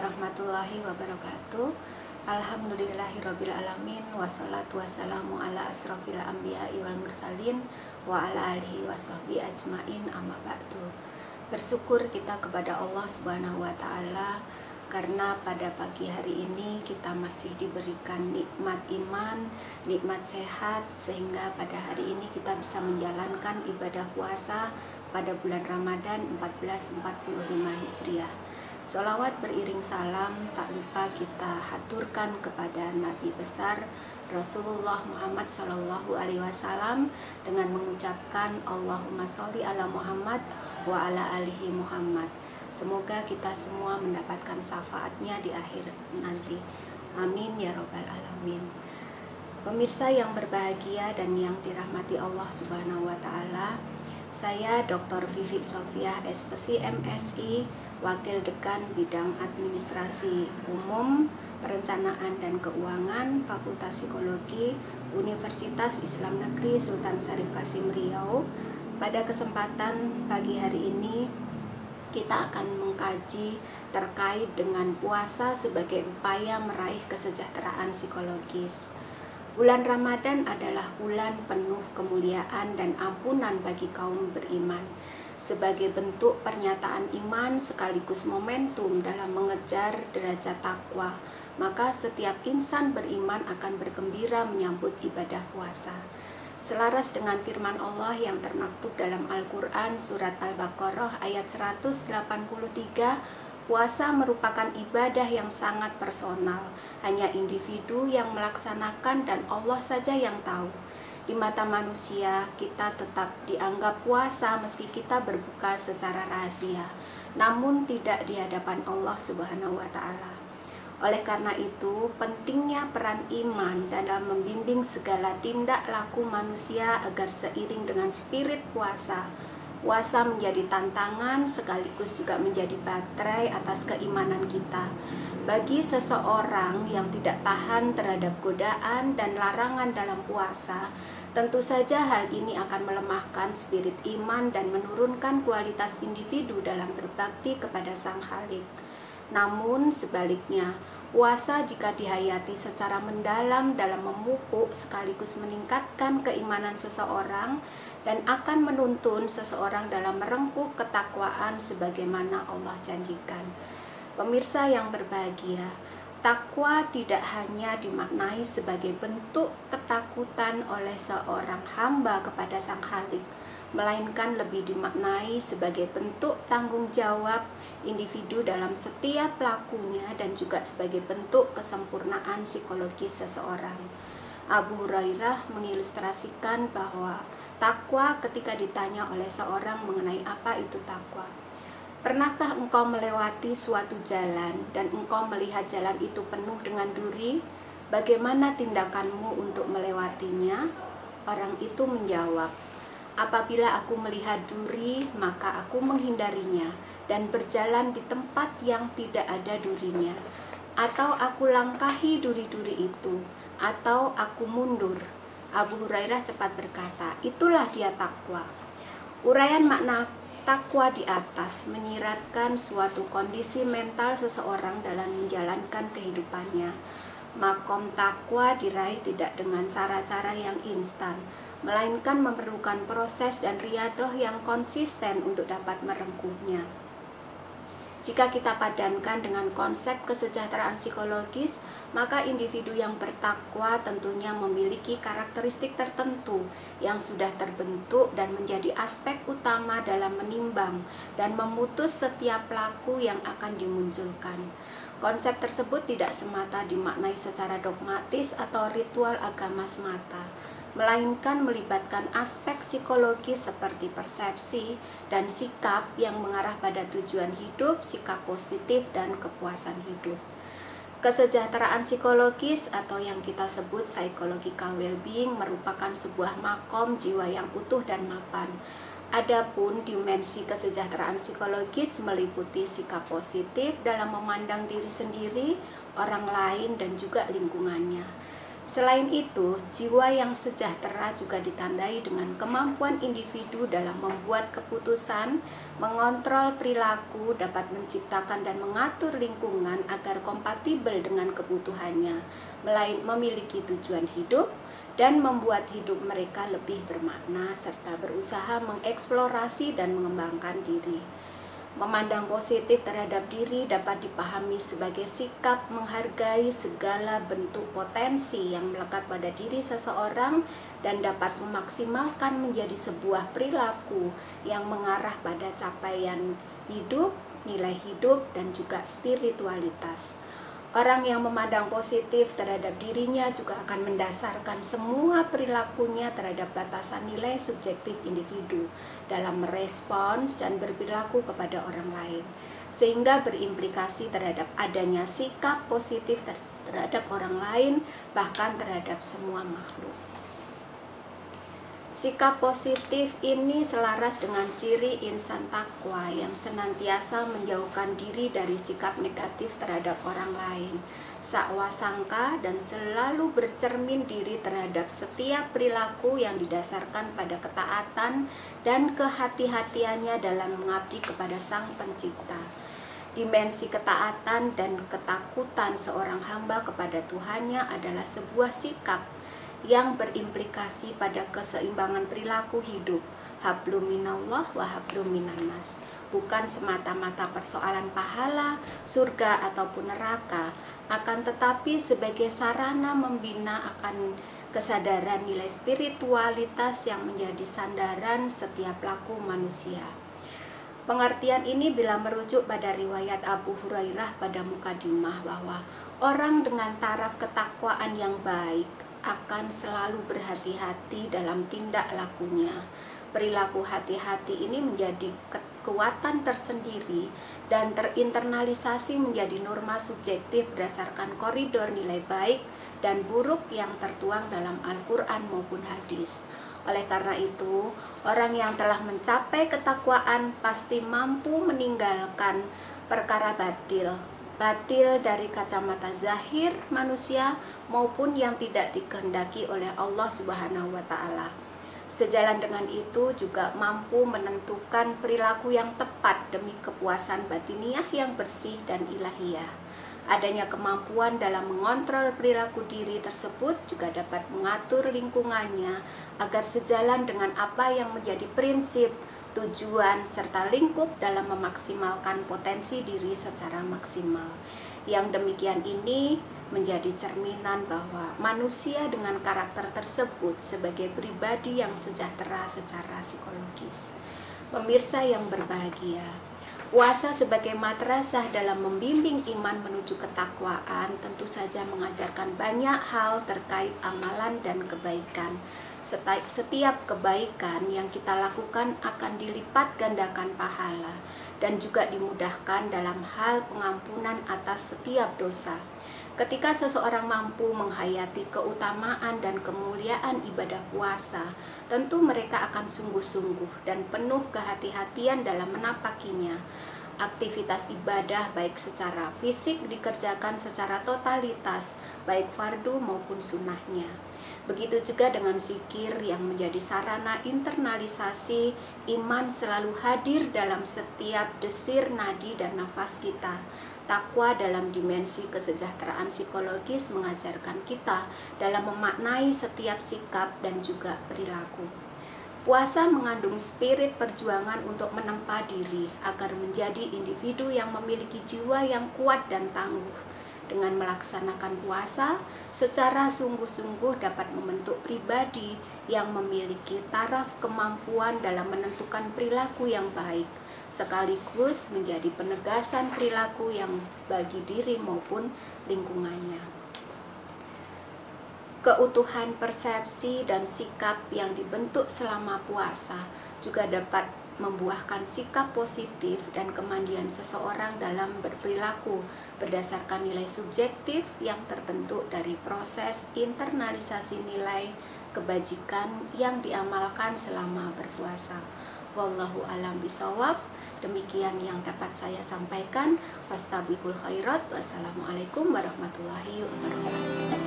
warahmatullahi wabarakatuh. Alhamdulillahirabbil alamin wassalatu wassalamu ala asrofil anbiya'i wal mursalin wa ala alihi washabbihi ajmain amma ba'du. Bersyukur kita kepada Allah Subhanahu wa taala karena pada pagi hari ini kita masih diberikan nikmat iman, nikmat sehat, sehingga pada hari ini kita bisa menjalankan ibadah puasa pada bulan Ramadan 1445 Hijriah. Sholawat beriring salam tak lupa kita haturkan kepada Nabi besar Rasulullah Muhammad Sallallahu Alaihi Wasallam dengan mengucapkan Allahumma sholli ala Muhammad wa ala alihi Muhammad. Semoga kita semua mendapatkan syafaatnya di akhir nanti. Amin ya robbal alamin. Pemirsa yang berbahagia dan yang dirahmati Allah Subhanahu wa taala, saya Dr. Vivi Sofiah, SPSI MSI, Wakil Dekan Bidang Administrasi Umum, Perencanaan dan Keuangan, Fakultas Psikologi, Universitas Islam Negeri Sultan Syarif Kasim Riau. Pada kesempatan pagi hari ini, kita akan mengkaji terkait dengan puasa sebagai upaya meraih kesejahteraan psikologis. Bulan Ramadan adalah bulan penuh kemuliaan dan ampunan bagi kaum beriman. Sebagai bentuk pernyataan iman sekaligus momentum dalam mengejar derajat takwa, maka setiap insan beriman akan bergembira menyambut ibadah puasa. Selaras dengan firman Allah yang termaktub dalam Al-Quran Surat Al-Baqarah ayat 183, puasa merupakan ibadah yang sangat personal, hanya individu yang melaksanakan dan Allah saja yang tahu. Di mata manusia, kita tetap dianggap puasa meski kita berbuka secara rahasia, namun tidak di hadapan Allah Subhanahu wa taala. Oleh karena itu, pentingnya peran iman dalam membimbing segala tindak laku manusia agar seiring dengan spirit puasa, puasa menjadi tantangan sekaligus juga menjadi baterai atas keimanan kita. Bagi seseorang yang tidak tahan terhadap godaan dan larangan dalam puasa, tentu saja hal ini akan melemahkan spirit iman dan menurunkan kualitas individu dalam berbakti kepada Sang Khalik. Namun sebaliknya, puasa jika dihayati secara mendalam dalam memupuk sekaligus meningkatkan keimanan seseorang dan akan menuntun seseorang dalam merengkuh ketakwaan sebagaimana Allah janjikan. Pemirsa yang berbahagia, takwa tidak hanya dimaknai sebagai bentuk ketakutan oleh seorang hamba kepada Sang Khalik, melainkan lebih dimaknai sebagai bentuk tanggung jawab individu dalam setiap pelakunya dan juga sebagai bentuk kesempurnaan psikologis seseorang. Abu Hurairah mengilustrasikan bahwa takwa ketika ditanya oleh seorang mengenai apa itu takwa. Pernahkah engkau melewati suatu jalan dan engkau melihat jalan itu penuh dengan duri? Bagaimana tindakanmu untuk melewatinya? Orang itu menjawab, apabila aku melihat duri, maka aku menghindarinya dan berjalan di tempat yang tidak ada durinya. Atau aku langkahi duri-duri itu, atau aku mundur. Abu Hurairah cepat berkata, itulah dia takwa. Uraian makna takwa di atas menyiratkan suatu kondisi mental seseorang dalam menjalankan kehidupannya. Makom takwa diraih tidak dengan cara-cara yang instan, melainkan memerlukan proses dan riadoh yang konsisten untuk dapat merengkuhnya. Jika kita padankan dengan konsep kesejahteraan psikologis, maka individu yang bertakwa tentunya memiliki karakteristik tertentu yang sudah terbentuk dan menjadi aspek utama dalam menimbang dan memutus setiap pelaku yang akan dimunculkan. Konsep tersebut tidak semata dimaknai secara dogmatis atau ritual agama semata, melainkan melibatkan aspek psikologis seperti persepsi dan sikap yang mengarah pada tujuan hidup, sikap positif, dan kepuasan hidup. Kesejahteraan psikologis atau yang kita sebut psychological well-being merupakan sebuah makom jiwa yang utuh dan mapan. Adapun dimensi kesejahteraan psikologis meliputi sikap positif dalam memandang diri sendiri, orang lain, dan juga lingkungannya. Selain itu, jiwa yang sejahtera juga ditandai dengan kemampuan individu dalam membuat keputusan, mengontrol perilaku, dapat menciptakan dan mengatur lingkungan agar kompatibel dengan kebutuhannya, memiliki tujuan hidup, dan membuat hidup mereka lebih bermakna serta berusaha mengeksplorasi dan mengembangkan diri. Memandang positif terhadap diri dapat dipahami sebagai sikap menghargai segala bentuk potensi yang melekat pada diri seseorang dan dapat memaksimalkan menjadi sebuah perilaku yang mengarah pada capaian hidup, nilai hidup, dan juga spiritualitas. Orang yang memandang positif terhadap dirinya juga akan mendasarkan semua perilakunya terhadap batasan nilai subjektif individu dalam merespons dan berperilaku kepada orang lain, sehingga berimplikasi terhadap adanya sikap positif terhadap orang lain, bahkan terhadap semua makhluk. Sikap positif ini selaras dengan ciri insan takwa yang senantiasa menjauhkan diri dari sikap negatif terhadap orang lain, sakwa sangka, dan selalu bercermin diri terhadap setiap perilaku yang didasarkan pada ketaatan dan kehati-hatiannya dalam mengabdi kepada Sang Pencipta. Dimensi ketaatan dan ketakutan seorang hamba kepada Tuhannya adalah sebuah sikap yang berimplikasi pada keseimbangan perilaku hidup, hablum minallah wa hablum minannas. Bukan semata-mata persoalan pahala, surga ataupun neraka, akan tetapi sebagai sarana membina akan kesadaran nilai spiritualitas yang menjadi sandaran setiap laku manusia. Pengertian ini bila merujuk pada riwayat Abu Hurairah pada mukadimah bahwa orang dengan taraf ketakwaan yang baik akan selalu berhati-hati dalam tindak lakunya. Perilaku hati-hati ini menjadi kekuatan tersendiri dan terinternalisasi menjadi norma subjektif berdasarkan koridor nilai baik dan buruk yang tertuang dalam Al-Quran maupun hadis. Oleh karena itu, orang yang telah mencapai ketakwaan pasti mampu meninggalkan perkara batil dari kacamata zahir manusia maupun yang tidak dikehendaki oleh Allah Subhanahu wa Ta'ala. Sejalan dengan itu juga mampu menentukan perilaku yang tepat demi kepuasan batiniah yang bersih dan ilahiyah. Adanya kemampuan dalam mengontrol perilaku diri tersebut juga dapat mengatur lingkungannya agar sejalan dengan apa yang menjadi prinsip, tujuan, serta lingkup dalam memaksimalkan potensi diri secara maksimal. Yang demikian ini menjadi cerminan bahwa manusia dengan karakter tersebut sebagai pribadi yang sejahtera secara psikologis. Pemirsa yang berbahagia, puasa sebagai madrasah dalam membimbing iman menuju ketakwaan tentu saja mengajarkan banyak hal terkait amalan dan kebaikan. Setiap kebaikan yang kita lakukan akan dilipat gandakan pahala dan juga dimudahkan dalam hal pengampunan atas setiap dosa. Ketika seseorang mampu menghayati keutamaan dan kemuliaan ibadah puasa, tentu mereka akan sungguh-sungguh dan penuh kehati-hatian dalam menapakinya. Aktivitas ibadah baik secara fisik dikerjakan secara totalitas, baik fardu maupun sunnahnya. Begitu juga dengan zikir yang menjadi sarana internalisasi iman selalu hadir dalam setiap desir nadi dan nafas kita. Takwa dalam dimensi kesejahteraan psikologis mengajarkan kita dalam memaknai setiap sikap dan juga perilaku. Puasa mengandung spirit perjuangan untuk menempa diri agar menjadi individu yang memiliki jiwa yang kuat dan tangguh. Dengan melaksanakan puasa secara sungguh-sungguh dapat membentuk pribadi yang memiliki taraf kemampuan dalam menentukan perilaku yang baik, sekaligus menjadi penegasan perilaku yang bagi diri maupun lingkungannya. Keutuhan persepsi dan sikap yang dibentuk selama puasa juga dapat membuahkan sikap positif dan kemandian seseorang dalam berperilaku berdasarkan nilai subjektif yang terbentuk dari proses internalisasi nilai kebajikan yang diamalkan selama berpuasa. Wallahu a'lam bishawab. Demikian yang dapat saya sampaikan. Fastabiqul khairat. Wassalamualaikum warahmatullahi wabarakatuh.